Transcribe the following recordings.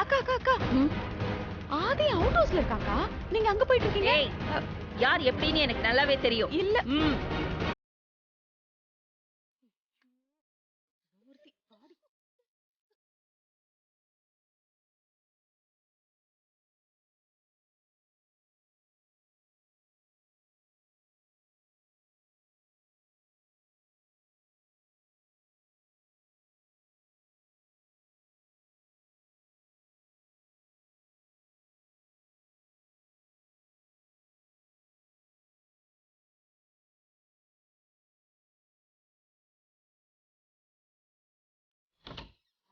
அக்கா அக்கா அக்கா ஆதி அவுட் ஹவுஸ்ல இருக்காக்கா. நீங்க அங்க போயிட்டு இருக்கீங்க? ஏய், யார் எப்படின்னு எனக்கு நல்லாவே தெரியும். இல்ல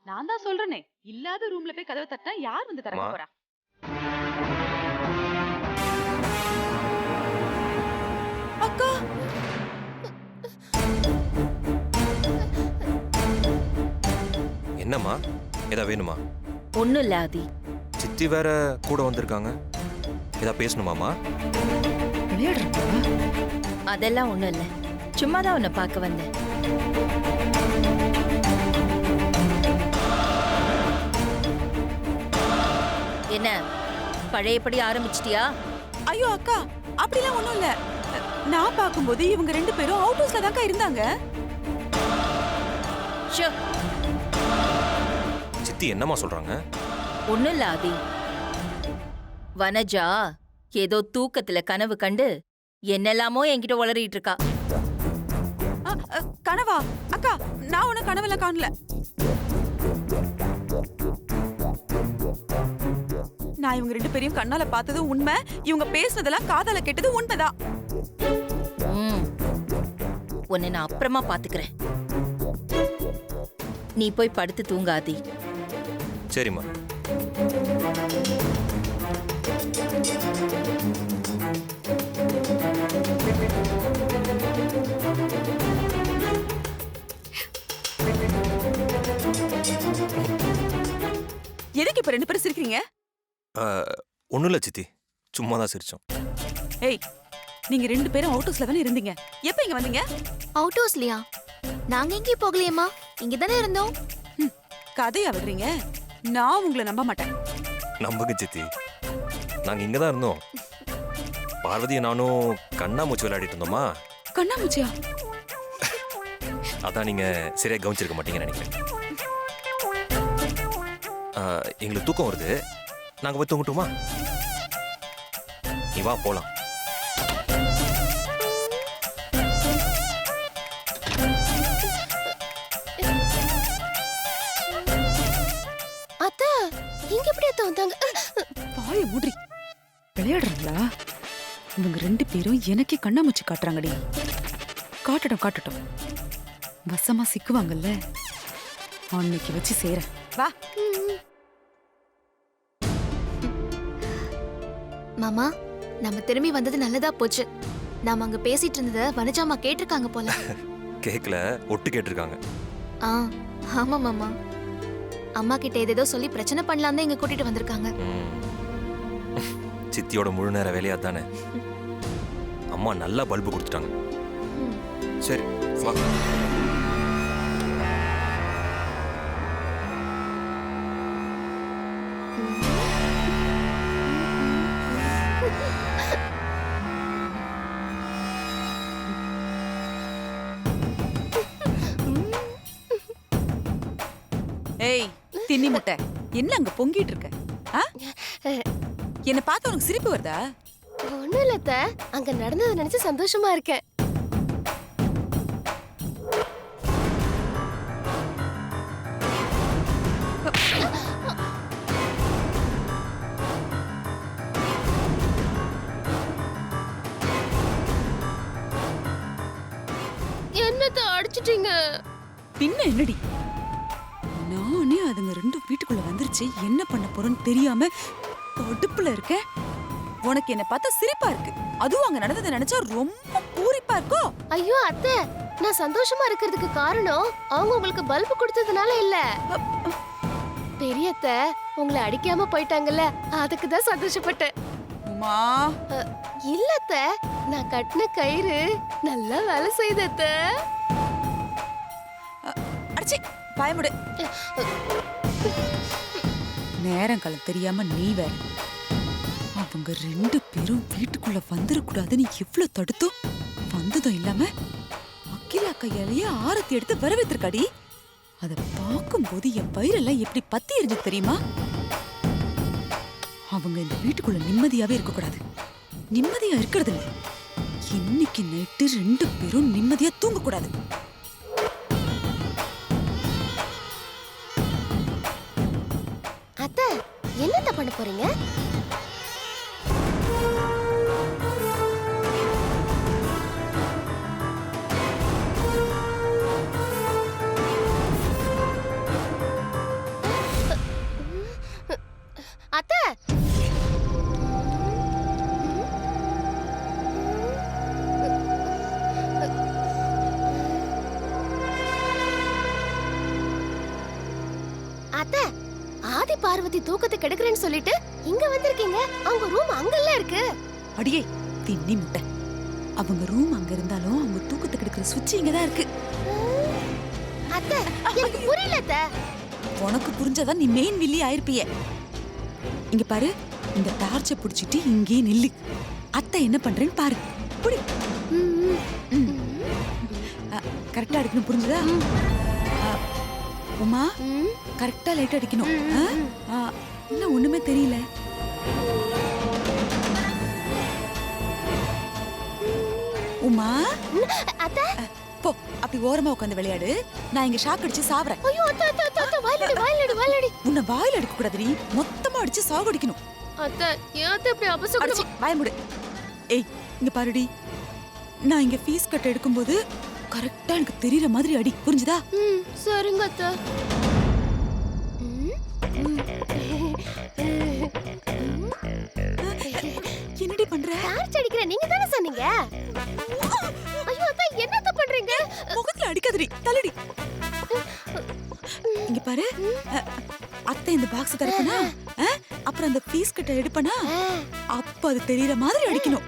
நான் தான் சொல்றேனே, இல்லாத ரூம்ல போய் கதவை தட்டினா யார் வந்து திறக்க போறா? அக்கா என்னம்மா, ஏதா வேணுமா? ஒண்ணும் இல்ல ஆதி. சித்தி வேற கூட வந்திருக்காங்க, ஏதா பேசணுமாமா? அதெல்லாம் ஒண்ணும் இல்ல, சும்மா தான் உன்னை பார்க்க வந்தேன். என்ன பழையபடி ஆரம்பிச்சிட்டியா? ஐயோ அக்கா, அப்படிலாம் ஒண்ணும் இல்ல. நான் பாக்கும்போது இவங்க ரெண்டு பேரும் அவுட் ஹவுஸ்ல தான்க்கா இருந்தாங்க. சித்தி என்னம்மா சொல்றாங்க? ஒண்ணும் இல்ல ஆதி. வனஜா ஏதோ தூக்கத்துல கனவு கண்டு என்னெல்லாமோ என்கிட்ட உளறிட்டு இருக்கா. கனவா? அக்கா, நான் உன கனவுல காணல. நான் இவங்க ரெண்டு பேரையும் கண்ணால பார்த்தது உண்மை. இவங்க பேசுனதெல்லாம் காதால கேட்டது உண்மைதான். உன்னை நான் அப்புறமா பாத்துக்கிறேன். நீ போய் படுத்து தூங்காதி. சரிம்மா. எதுக்கு இப்ப ரெண்டு பேரும் சிரிக்கிறீங்க? ஒண்ணும் இல்ல சித்தி, சும்மா தான் சிரிச்சோம். ஏய், நீங்க ரெண்டு பேரும் அவுட் ஹவுஸ்ல தானே இருந்தீங்க. எப்ப இங்க வந்தீங்க? அவுட் ஹவுஸ்லயா? நாங்க எங்கேயும் போகலையேம்மா, இங்க தானே இருந்தோம். கதையா விடுறீங்க? நான் உங்களை நம்ப மாட்டேன். நம்புங்க சித்தி, நாங்க இங்க தான் இருந்தோம். பார்வதியை நானும் கண்ணாமூச்சி விளையாடிட்டு இருந்தோமா. கண்ணாமூச்சியா? அதான் நீங்க சரியா கவனிச்சிருக்க மாட்டீங்கன்னு நினைக்கிறேன். எங்களுக்கு தூக்கம் வருது, நாங்க போய் தூங்கட்டுமா? நீ வா போலாம். அத்தை, இங்க எப்படி அத்தை வந்தாங்க? வாய மூடி. விளையாடுறாங்களா? இவங்க ரெண்டு பேரும் எனக்கே கண்ணாமூச்சி காட்டுறாங்கடி. காட்டட்டும் காட்டட்டும், வசமா சிக்குவாங்கல்ல, அன்னைக்கு வச்சு செய்றேன். வா. மாமா, நம்ம திரும்பி வந்தது நல்லதா போச்சு. நாம அங்க பேசிட்டு இருந்தத வனஜாமா கேட்டிருக்காங்க போல. கேக்கல, ஒட்டு கேட்டிருக்காங்க. ஆமா மாமா, அம்மா கிட்ட ஏதேதோ சொல்லி பிரச்சனை பண்ணலாம் தான் இங்க கூட்டிட்டு வந்திருக்காங்க. சித்தியோட முழு நேர வேலையா தானே. அம்மா நல்லா பல்பு கொடுத்துட்டாங்க. சரி வா. ஏய் தின்னி முட்டை, என்ன அங்க பொங்கிட்டு இருக்க? என்ன பார்த்து உனக்கு சிரிப்பு வருதா? ஒண்ணும் இல்ல அத்தை, அங்க நடந்ததை நினைச்சு சந்தோஷமா இருக்கேன். என்னத்தை அடிச்சிட்டீங்க? பின்ன என்னடி, நானே அதுங்க ரெண்டும் வீட்டுக்குள்ள வந்துருச்சு, என்ன பண்ண போறோன்னு தெரியாம கடுப்புல இருக்க. உனக்கு என்ன பார்த்தா சிரிப்பா இருக்கு, அதுவும் அங்க நடந்ததை நினைச்சா ரொம்ப பூரிப்பா இருக்கோ? ஐயோ அத்தை, நான் சந்தோஷமா இருக்கிறதுக்கு காரணம் அவங்க உங்களுக்கு பல்பு கொடுத்ததுனால இல்ல. பெரியத்த உங்களை அடிக்காம போயிட்டாங்கல்ல, அதுக்கு தான் சந்தோஷப்பட்டேன். உமா, இல்லத்த, நான் கட்டின கயிறு நல்லா வேலை செய்தத்த. அடிச்சி பயமுடு. நேரங்காலம் தெரியாம நீ வேற. அவங்க 2 பேரும் வீட்டுக்குள்ள வந்துடக்கூடாதுன்னு எவ்வளவு தடுத்தோம். வந்ததும் இல்லாம அகிலா கையாலேயே ஆரத்தி எடுத்து வரவேற்றிருக்காடி. அதை பார்க்கும்போது என் வயிறெல்லாம் எப்படி பத்தி எரிஞ்சு தெரியுமா? அவங்க இந்த வீட்டுக்குள்ள நிம்மதியாவே இருக்கக்கூடாது. நிம்மதியா இருக்கிறது இல்ல, இன்னைக்கு நைட்டு 2 பேரும் நிம்மதியா தூங்கக்கூடாது. அத்தை, என்னத்த பண்ண போறீங்க? அத்தை, அத்தை, ஆதி பார்வதி தூக்கத்தை கெடுக்கிறேன்னு சொல்லிட்டு இங்க வந்திருக்கீங்க. அவங்க ரூம் அங்கல்ல இருக்கு. அடியே தின்னி முட்டை. அவங்க ரூம் அங்க இருந்தாலும் அவங்க தூக்கத்துக்கு எடுக்கிற சுவிட்ச் இங்கதான் இருக்கு. அத்தை, எனக்கு புரியல அத்தை. உனக்கு புரிஞ்சாதான் நீ மெயின் வில்லி ஆயிருப்பிய. இங்க பாரு, இந்த டார்ச்சை புடிச்சிட்டு இங்கே நில்லு. அத்தை என்ன பண்றேன்னு பாரு. புடி. கரெக்டா அடிக்கணும், புரிஞ்சுதா? உமா, கரெக்டா லைட் அடிக்கணும். இன்னும் ஒண்ணுமே தெரியல. உமா, அத்தை, போ அப்படி ஓரமா உட்காந்து விளையாடு. நான் இங்க ஷாக் அடிச்சு சாவறேன். ஐயோ அத்தை, அத்தை, அத்தை, அத்தை, வாயிலடி. உன்னை வாயில அடிக்க கூடாதுடி, மொத்தமா அடிச்சு சாவடிக்கணும். அத்தை, ஏன் அத்தை இப்படி அபசகுணமா? வாய மூடு. ஏய், இங்க பாருடி, நான் இங்க ஃபீஸ் கட்ட எடுக்கும்போது கரெக்டா எனக்கு தெரியற மாதிரி அடி, புரிஞ்சுதா? சரிங்க அத்தை. என்னடி பண்ற? டார்ச் அடிக்கிற நீங்க தானே சொன்னீங்க. ஐயோ அத்தை, என்னத்த பண்றீங்க? முகத்துல அடிக்காதடி, தலடி. இங்க பாரு, அத்தை இந்த பாக்ஸ் தரப்பனா, அப்புறம் அந்த ஃபீஸ் கட்ட எடுப்பனா, அப்ப அது தெரியற மாதிரி அடிக்கணும்.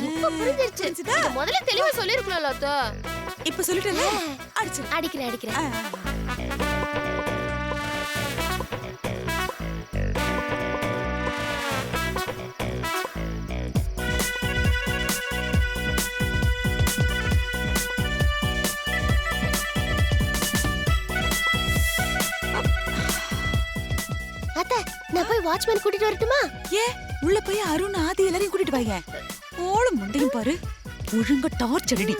இப்ப புரிஞ்சிருச்சு. இத முதல்ல தெளிவா சொல்லிருக்கலாம்ல அத்தை. இப்ப சொல்லிட்டேன்ல, அடிச்சு. அடிக்கிறேன். அத்தை, நான் போய் வாட்ச்மேன் கூட்டிட்டு வரட்டுமா? ஏன் உள்ள போய் அருண் ஆதி எல்லாரையும் கூட்டிட்டு வாங்க. ஓள முண்டையும் பாரு, ஒழுங்கா டார்ச் அடிடி.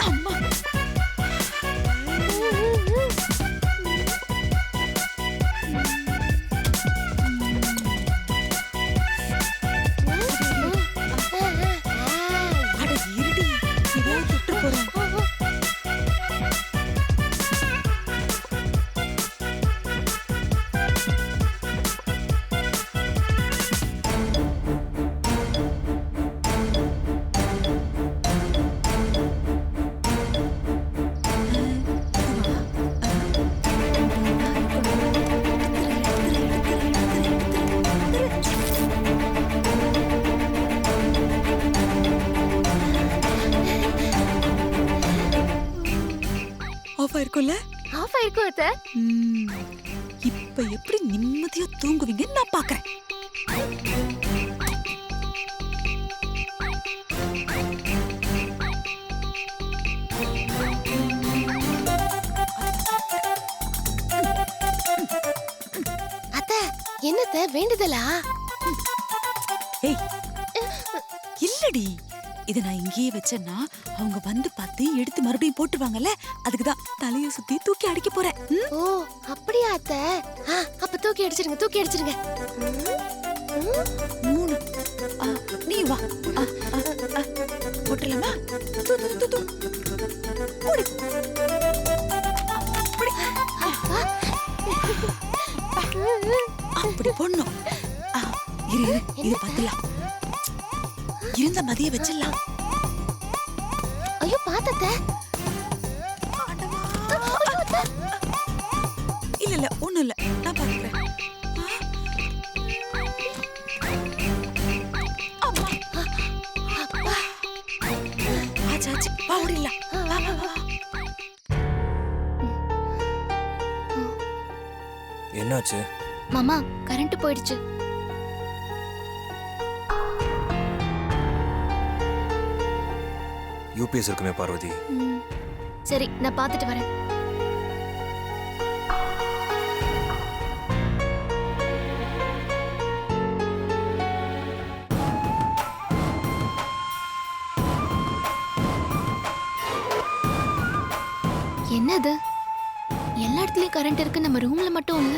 அம்மா, அட இருடி, இதோ தொட்டு போறேன். ஆஃப் ஆயிருக்கும்ல? ஆஃப் ஆயிருக்கும் அத்தை. இப்ப எப்படி நிம்மதியா தூங்குவீங்கன்னு நான் பாக்குறேன். அத்தை, என்னத்த வேண்டுதலா? ஏய், இல்லடி, இத நான் இங்கேயே வச்சேன்னா அவங்க வந்து பார்த்து எடுத்து மறுபடியும் போட்டுருவாங்கல்ல, அதுக்குதான் தலைய சுத்தி தூக்கி அடிக்க போறேன். ஓ, அப்படியா அத்தை? அப்ப தூக்கி அடிச்சிருங்க. 3. நீ வா. போட்டுலாமா? தூ தூ தூ தூ. ஓடி. அப்படி போடணும். இரு, இது பத்தலாம். இருந்த மதிய வச்சிடலாம். ஐயோ பாத்தத்த. இல்ல ஒண்ணும் இல்ல, நான் பாத்துக்கிறேன். ஆச்சு வா ஓடிடலாம். வா வா வா. என்னாச்சு? மாமா கரண்ட் போயிடுச்சு. யூபிஎஸ் இருக்குமே பார்வதி. ம், சரி நான் பார்த்துட்டு வரேன். என்னது எல்லா இடத்துலயும் கரண்ட் இருக்கு, நம்ம ரூம்ல மட்டும் இல்ல.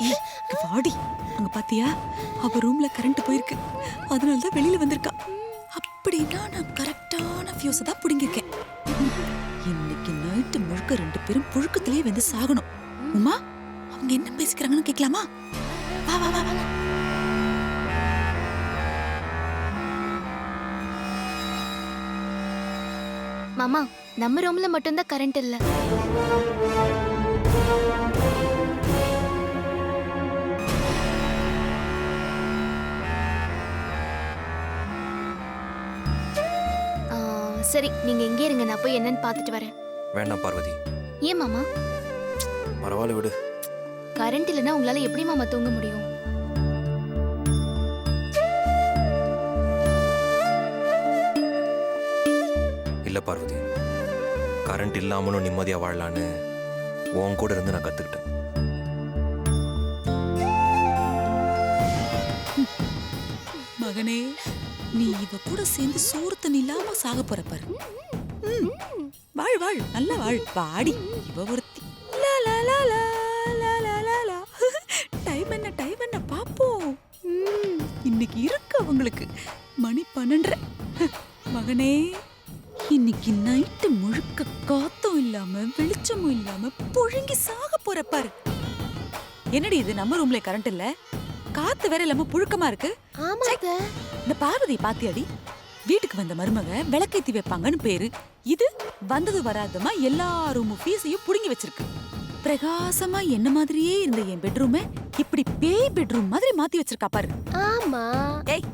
ஏய், இங்க வாடி. அங்க பாத்தியா, அவ ரூம்ல கரண்ட் போயிருக்கு. அதனால தான் வெளியில வந்திருக்கா. அப்படின்னா நான் கரெக்டான ஃபியூஸை தான் புடுங்கிருக்கேன். இன்னைக்கு நைட்டு முழுக்க 2 பேரும் புழுக்கத்திலேயே வந்து சாகணும். உமா, அவங்க என்ன பேசிக்கிறாங்கன்னு கேட்கலாமா? வா வா வா வா. மாமா நம்ம ரூம்ல மட்டும் தான் கரண்ட் இல்ல. சரி நீங்க எங்கே இருங்க, நான் போய் என்னன்னு பார்த்துட்டு வரேன். வேண்டாம் பார்வதி. ஏன் மாமா? பரவாயில்ல விடு. கரண்ட் இல்லைன்னா உங்களால எப்படி மாமா தூங்க முடியும்? இல்ல பார்வதி, கரண்ட் இல்லாமலும் நிம்மதியா வாழலான்னு உன் கூட இருந்து நான் கத்துக்கிட்டேன். மகனே, நீ இவ கூட சேர்ந்து சோறு தண்ணி இல்லாம சாக போற பாரு. ம், வாழ் வாழ், நல்லா வாழ். பாடி இவ ஒருத்தி. லா லா லா லா லா லா லா லா. டைம் என்ன பாப்போம். இன்னைக்கு இருக்கு அவங்களுக்கு மணி 12. மகனே, இன்னைக்கு நைட்டு முழுக்க காத்தும் இல்லாம வெளிச்சமும் இல்லாம புழுங்கி சாக போற பாரு. என்னடி இது, நம்ம ரூம்ல கரண்ட் இல்ல, காத்து வேற இல்லாம புழுக்கமா இருக்கு. ஆமா அத்தை. இந்த பார்வதி பாத்தியாடி, வீட்டுக்கு வந்த மருமக விளக்கேத்தி வைப்பாங்கன்னு பேரு. இது வந்தது வராதமா எல்லா ரூம் ஃபீஸையும் புடுங்கி வச்சிருக்கு. பிரகாசமா என்ன மாதிரியே இருந்த என் பெட்ரூமை இப்படி பேய் பெட்ரூம் மாதிரி மாத்தி வச்சிருக்கா பாரு. ஆமா. ஏய்,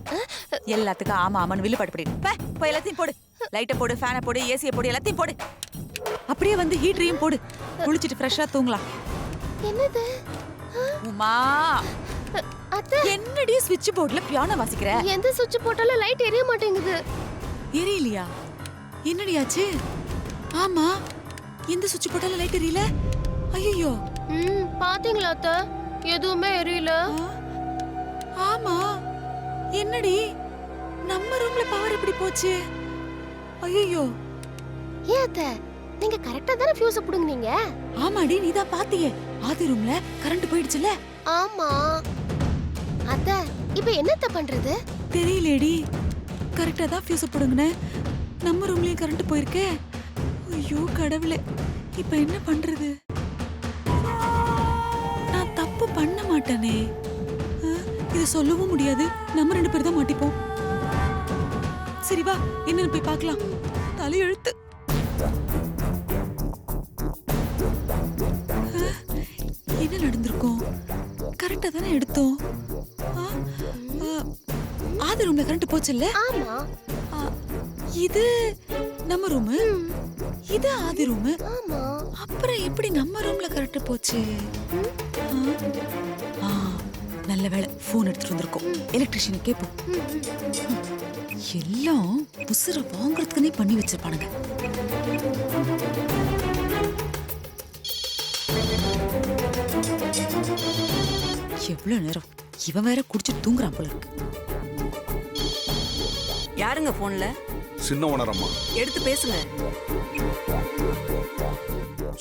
எல்லாத்துக்கும் ஆமா ஆமான்னு வில்லு பாட்டு போடு. போய் எல்லாத்தையும் போடு. லைட்டை போடு, ஃபேனை போடு, ஏசியை போடு, எல்லாத்தையும் போடு. அப்படியே வந்து ஹீட்டரையும் போடு. குளிச்சிட்டு ஃப்ரெஷ்ஷா தூங்கலாம். என்னது? உமா, அத்தை, என்னடி ஸ்விட்ச் போர்டுல பியானோ வாசிக்கிற? எந்த சுவிட்ச் போட்டாலும் லைட் எரிய மாட்டேங்குது. எரியலையா? என்னடியாச்சு? ஆமா, எந்த சுவிட்ச் போட்டாலும் லைட் எரியல. ஐயோ, பாத்தீங்களா அத்தை? எதுவுமே எரியல. ஆமா, என்னடி நம்ம ரூம்ல பவர் எப்படி போச்சு? ஐயோ, ஏன் அத்தை, நீங்க கரெக்டா தானே ஃபியூஸ புடுங்குனீங்க? ஆமாடி, நீதான் பாத்தியே, ஆதி ரூம்ல கரண்ட் போயிடுச்சுல. ஆமா அத்தை, இப்போ என்னத்த பண்றது? தெரியலடி, கரெக்டா தான் ஃபியூஸ் புடுங்குன. நம்ம ரூம்லயும் கரண்ட் போயிருக்கே. ஐயோ கடவுளே, இப்ப என்ன பண்றது? நான் தப்பு பண்ண மாட்டேனே. இத சொல்லவும் முடியாது, நம்ம 2 பேர் தான் மாட்டிப்போம். சரி வா, என்னன்னு போய் பார்க்கலாம். தலையெழுத்து. என்ன நடந்திருக்கும்? கரெக்டா தானே எடுத்தோம். ஆதி ரூம்ல கரண்ட் போச்சுல்ல? ஆமா. இது நம்ம ரூமு, இது ஆதி ரூமு. ஆமா. அப்புறம் எப்படி நம்ம ரூம்ல கரண்ட் போச்சு? நல்ல வேளை போன் எடுத்துட்டு வந்திருக்கோம். எலக்ட்ரிஷியனை கேட்போம். எல்லாம் உசுர வாங்குறதுக்குனே பண்ணி வச்சிருப்பானுங்க. எவ்வளவு நேரம் இவன் வேற குடிச்சு தூங்குறான் போல இருக்கு. யாருங்க போன்ல? சின்ன ஓனரம்மா. எடுத்து பேசுங்க.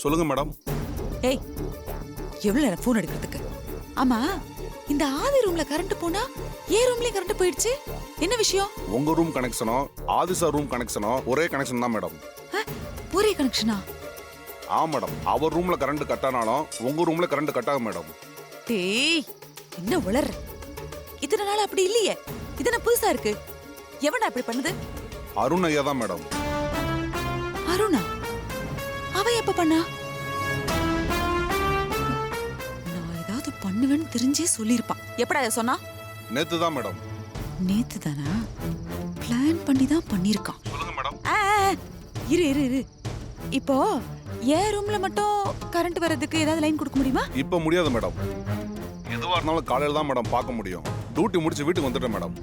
சொல்லுங்க மேடம். ஏய், எவ்வளவு நேரம் போன் எடுக்கிறதுக்கு? ஆமா, இந்த ஆதி ரூம்ல கரண்ட் போனா ஏன் ரூம்லயே கரண்ட் போயிடுச்சு? என்ன விஷயம்? உங்க ரூம் கனெக்ஷனோ ஆதிசா ரூம் கனெக்ஷனோ ஒரே கனெக்ஷன் தான் மேடம். ஒரே கனெக்ஷனா? ஆ மேடம், அவர் ரூம்ல கரண்ட் கட் ஆனாலும் உங்க ரூம்ல கரண்ட் கட் ஆகும் மேடம். டேய், என்ன உளற? இத்தனை நாள் அப்படி இல்லையே, இதன புதுசா இருக்கு. எவனா அப்படி பண்ணுது? அருண் ஐயா தான் மேடம். அருணா? அவன் எப்ப பண்ணா? நான் ஏதாவது பண்ணுவேன்னு தெரிஞ்சே சொல்லிருப்பான். எப்படா இதை சொன்னா? நேத்து தான் மேடம். நேத்து தானா? பிளான் பண்ணி தான் பண்ணிருக்கான். சொல்லுங்க மேடம். இரு இரு இரு. இப்போ என் ரூம்ல மட்டும் கரண்ட் வர்றதுக்கு ஏதாவது லைன் கொடுக்க முடியுமா? இப்ப முடியாது மேடம். எதுவா இருந்தாலும் காலையில தான் மேடம் பார்க்க முடியும். டியூட்டி முடிச்சு வீட்டுக்கு வந்துட்டேன் மேடம்.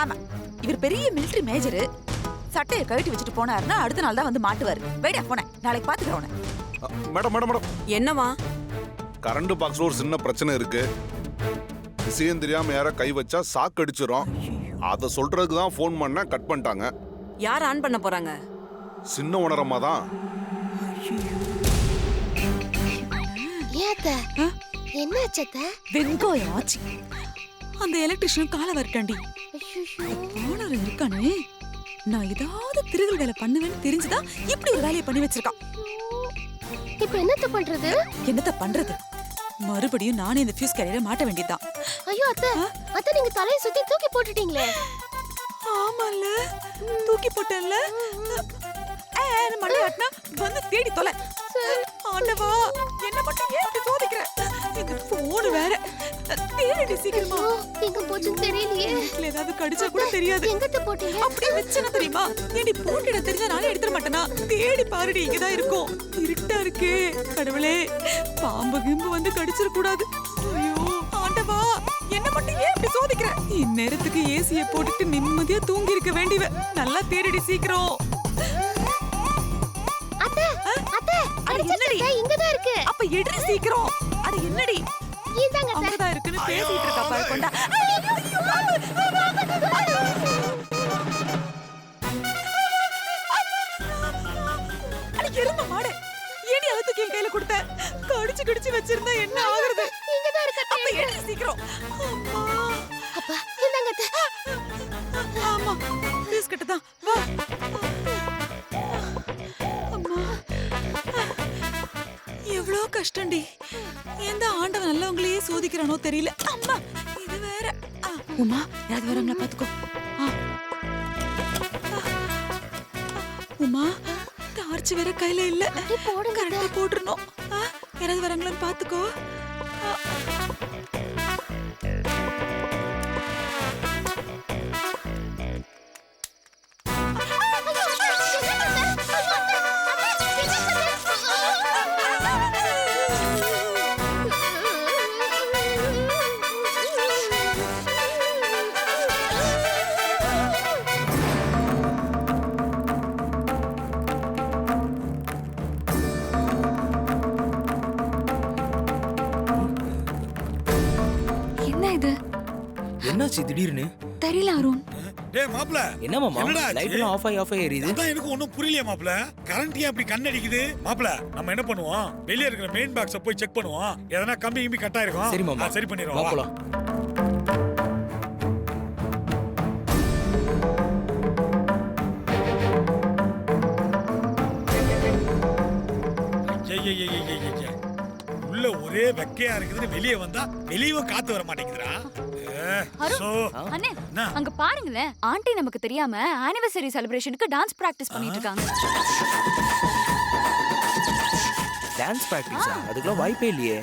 ஆமா, இவர் பெரிய மிலிட்டரி மேஜர். சட்டையை கழட்டி வச்சுட்டு போனாருன்னா அடுத்த நாள் தான் வந்து மாட்டுவாரு. வெயிடா போனேன், நாளைக்கு பாத்துக்கிறேன் உன்னை. மேடம் மேடம் மேடம் என்னவா? கரண்ட் பாக்ஸ்ல ஒரு சின்ன பிரச்சனை இருக்கு. விஷயம் தெரியாம யாரா கை வச்சா சாக்கு அடிச்சிரும். அதை சொல்றதுக்கு தான் ஃபோன் பண்ண, கட் பண்ணிட்டாங்க. யார் ஆன் பண்ண போறாங்க? சின்ன உணரமா தான். ஏத்த என்ன அச்சத்த? வெங்காயம் ஆச்சு. அந்த எலக்ட்ரிஷியன் காலை வரட்டாண்டி. ஓனர் இருக்கானே, நான் ஏதாவது திருகல் வேலை பண்ணுவேன்னு தெரிஞ்சுதான் இப்படி ஒரு வேலையை பண்ணி வச்சிருக்கான். இப்ப என்னத்த பண்றது? என்னத்த பண்றது? மறுபடியும் நானே இந்த ஃபியூஸ் கேரியரை மாட்ட வேண்டியதுதான். ஐயோ அத்தை, அத்தை நீங்க தலையை சுத்தி தூக்கி போட்டுட்டீங்களே. ஆமால, தூக்கி போட்டேன்ல. மண்டையாட்டினா வந்து தேடி தொலை. ஆண்டவா, என்ன மட்டும் ஏன் இப்படி சோதிக்கிற? இந்த போன் வேற. தேடி சீக்கிரமா. ஐயோ, எங்க போச்சுன்னு தெரியலையே. வீட்டுல ஏதாவது கடிச்சா கூட தெரியாது. எங்கத்த போட்டீங்க? அப்படியே வச்சன தெரியுமா? ஏடி போட்டுட தெரிஞ்சா நானே எடுத்துட மாட்டேனா? தேடி பாருடி, இங்கதான் இருக்கும். இருட்டா இருக்கே. கடவுளே, பாம்பு கிம்பு வந்து கடிச்சிட கூடாது. ஐயோ ஆண்டவா, என்ன மட்டும் ஏன் இப்படி சோதிக்கிற? இந்நேரத்துக்கு ஏசிய போட்டுட்டு நிம்மதியா தூங்கி இருக்க வேண்டியவ. நல்லா தேடிடி சீக்கிரம். அத்தை, அத்தை, என்னடி? இங்கதான் இருக்கு. அப்ப எடுறி சீக்கிரம். அட என்னடி? இந்தாங்க அத்தை. அங்கதான் இருக்குன்னு பேசிட்டு இருக்கா பாரு. கொண்டா. அன்னைக்கு இருந்த மாடு ஏடி அவுத்துக்கு என் கையில கொடுத்த? கடிச்சு கடிச்சு வச்சிருந்தா என்ன ஆகுறது? இங்கதான் இருக்கு அத்தை. அப்ப எடுறி சீக்கிரம். அம்மா. அப்பா, இந்தாங்க அத்தை. ஆமா, பீஸ் கட்டதான். வா. அம்மா, எவ்வளோ கஷ்டம்டி. எந்த ஆண்டவன் நல்லவங்களையே சோதிக்கிறானோ தெரியல. அம்மா, இது வேற. உமா, யாராவது வராங்களா பாத்துக்கோ. உமா, டார்ச் வேற கையில இல்ல. அப்படியே போடுங்க அத்தை. கரெக்டா போட்டுறணும். யாராவது வராங்களான்னு பாத்துக்கோ. என்ன இது? என்னாச்சு திடீர்னு? தெரியல அருண். டேய் மாப்ள, என்ன மாமா என்னடா ஆச்சு? லைட் எல்லாம் ஆஃப் ஆகி எரியுது. அதான் எனக்கு ஒண்ணும் புரியலையே மாப்ள. கரண்ட் ஏன் அப்படி கண்ணடிக்குது? மாப்ள, நம்ம என்ன பண்ணுவோம்? வெளிய இருக்கிற மெயின் பாக்ஸ போய் செக் பண்ணுவோம். எதனா கம்பி கிம்பி கட் ஆயிருக்கும். சரி மாமா, சரி பண்ணிடுவோம். வா போலாம். ஐயையையையையைய. உள்ள ஒரே வெக்கையா இருக்குதுன்னு வெளிய வந்தா வெளியவும் காத்து வர மாட்டேங்குதுடா. சோ அண்ணே, என்ன? அங்க பாருங்களேன். ஆண்டி நமக்கு தெரியாம ஆனிவர்சரி செலிப்ரேஷனுக்கு டான்ஸ் பிராக்டிஸ் பண்ணிட்டு இருக்காங்க. டான்ஸ் பிராக்டிஸா? அதுக்குலாம் வாய்ப்பே இல்லையே.